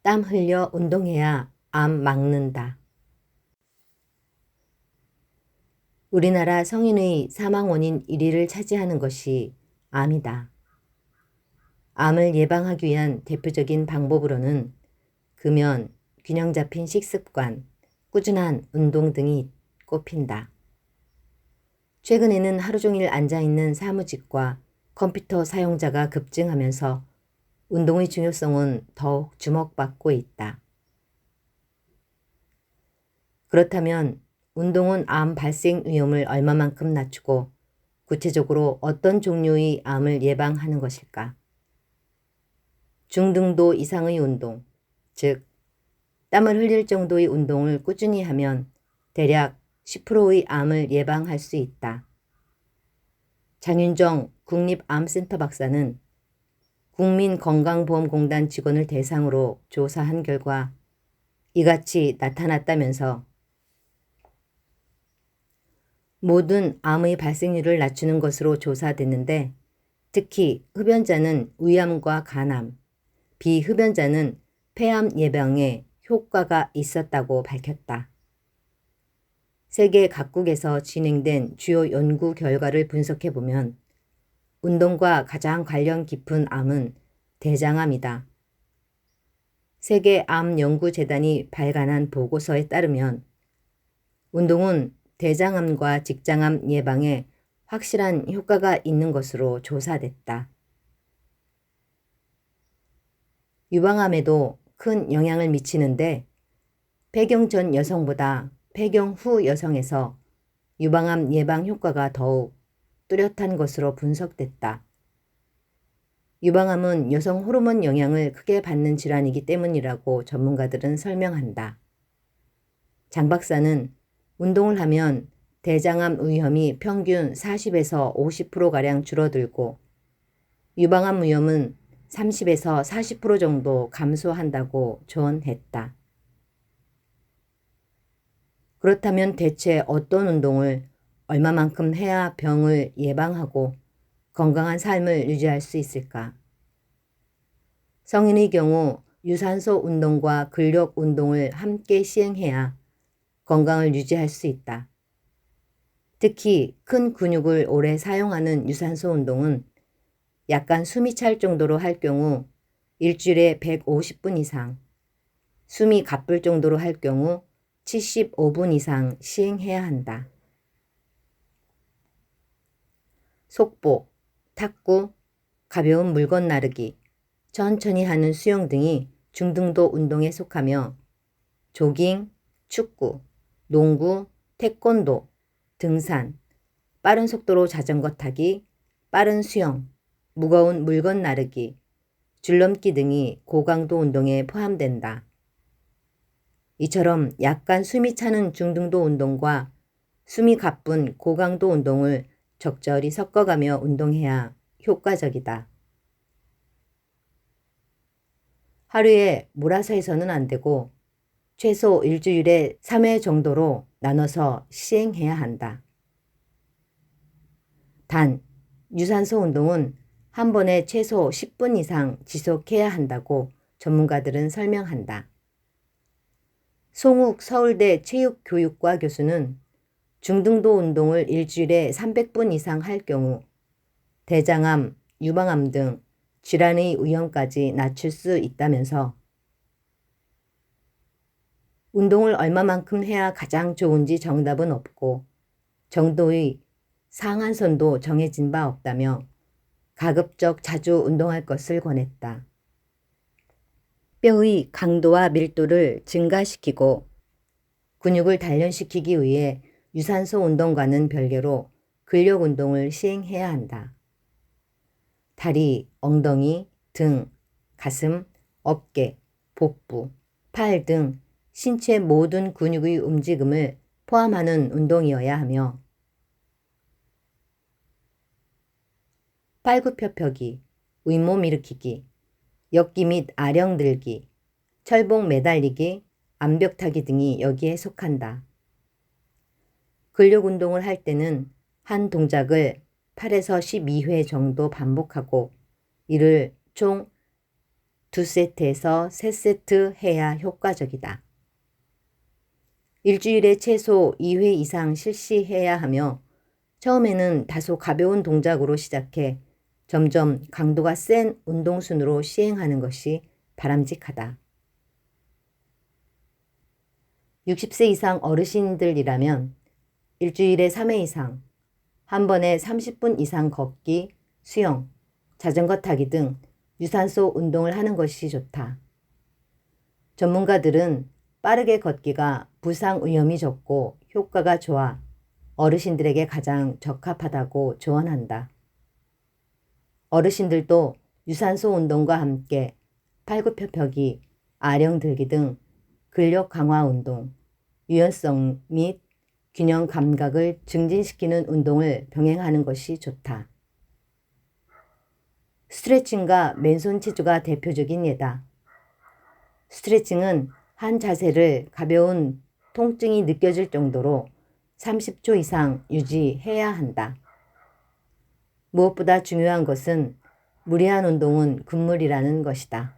땀 흘려 운동해야 암 막는다. 우리나라 성인의 사망 원인 1위를 차지하는 것이 암이다. 암을 예방하기 위한 대표적인 방법으로는 금연, 균형 잡힌 식습관, 꾸준한 운동 등이 꼽힌다. 최근에는 하루 종일 앉아있는 사무직과 컴퓨터 사용자가 급증하면서 운동의 중요성은 더욱 주목받고 있다. 그렇다면 운동은 암 발생 위험을 얼마만큼 낮추고 구체적으로 어떤 종류의 암을 예방하는 것일까? 중등도 이상의 운동, 즉 땀을 흘릴 정도의 운동을 꾸준히 하면 대략 10%의 암을 예방할 수 있다. 장윤정 국립암센터 박사는 국민건강보험공단 직원을 대상으로 조사한 결과 이같이 나타났다면서 모든 암의 발생률을 낮추는 것으로 조사됐는데 특히 흡연자는 위암과 간암, 비흡연자는 폐암 예방에 효과가 있었다고 밝혔다. 세계 각국에서 진행된 주요 연구 결과를 분석해보면 운동과 가장 관련 깊은 암은 대장암이다. 세계암연구재단이 발간한 보고서에 따르면 운동은 대장암과 직장암 예방에 확실한 효과가 있는 것으로 조사됐다. 유방암에도 큰 영향을 미치는데 폐경 전 여성보다 폐경 후 여성에서 유방암 예방 효과가 더욱 뚜렷한 것으로 분석됐다. 유방암은 여성 호르몬 영향을 크게 받는 질환이기 때문이라고 전문가들은 설명한다. 장 박사는 운동을 하면 대장암 위험이 평균 40에서 50%가량 줄어들고 유방암 위험은 30에서 40% 정도 감소한다고 조언했다. 그렇다면 대체 어떤 운동을 얼마만큼 해야 병을 예방하고 건강한 삶을 유지할 수 있을까? 성인의 경우 유산소 운동과 근력 운동을 함께 시행해야 건강을 유지할 수 있다. 특히 큰 근육을 오래 사용하는 유산소 운동은 약간 숨이 찰 정도로 할 경우 일주일에 150분 이상, 숨이 가쁠 정도로 할 경우 75분 이상 시행해야 한다. 속보, 탁구, 가벼운 물건 나르기, 천천히 하는 수영 등이 중등도 운동에 속하며 조깅, 축구, 농구, 태권도, 등산, 빠른 속도로 자전거 타기, 빠른 수영, 무거운 물건 나르기, 줄넘기 등이 고강도 운동에 포함된다. 이처럼 약간 숨이 차는 중등도 운동과 숨이 가쁜 고강도 운동을 적절히 섞어가며 운동해야 효과적이다. 하루에 몰아서 해서는 안 되고 최소 일주일에 3회 정도로 나눠서 시행해야 한다. 단, 유산소 운동은 한 번에 최소 10분 이상 지속해야 한다고 전문가들은 설명한다. 송욱 서울대 체육교육과 교수는 중등도 운동을 일주일에 300분 이상 할 경우 대장암, 유방암 등 질환의 위험까지 낮출 수 있다면서 운동을 얼마만큼 해야 가장 좋은지 정답은 없고 정도의 상한선도 정해진 바 없다며 가급적 자주 운동할 것을 권했다. 뼈의 강도와 밀도를 증가시키고 근육을 단련시키기 위해 유산소 운동과는 별개로 근력 운동을 시행해야 한다. 다리, 엉덩이, 등, 가슴, 어깨, 복부, 팔 등 신체 모든 근육의 움직임을 포함하는 운동이어야 하며 팔굽혀펴기, 윗몸 일으키기, 역기 및 아령 들기, 철봉 매달리기, 암벽 타기 등이 여기에 속한다. 근력 운동을 할 때는 한 동작을 8에서 12회 정도 반복하고 이를 총 2세트에서 3세트 해야 효과적이다. 일주일에 최소 2회 이상 실시해야 하며 처음에는 다소 가벼운 동작으로 시작해 점점 강도가 센 운동순으로 시행하는 것이 바람직하다. 60세 이상 어르신들이라면 일주일에 3회 이상, 한 번에 30분 이상 걷기, 수영, 자전거 타기 등 유산소 운동을 하는 것이 좋다. 전문가들은 빠르게 걷기가 부상 위험이 적고 효과가 좋아 어르신들에게 가장 적합하다고 조언한다. 어르신들도 유산소 운동과 함께 팔굽혀펴기, 아령 들기 등 근력 강화 운동, 유연성 및 균형 감각을 증진시키는 운동을 병행하는 것이 좋다. 스트레칭과 맨손 치주가 대표적인 예다. 스트레칭은 한 자세를 가벼운 통증이 느껴질 정도로 30초 이상 유지해야 한다. 무엇보다 중요한 것은 무리한 운동은 금물이라는 것이다.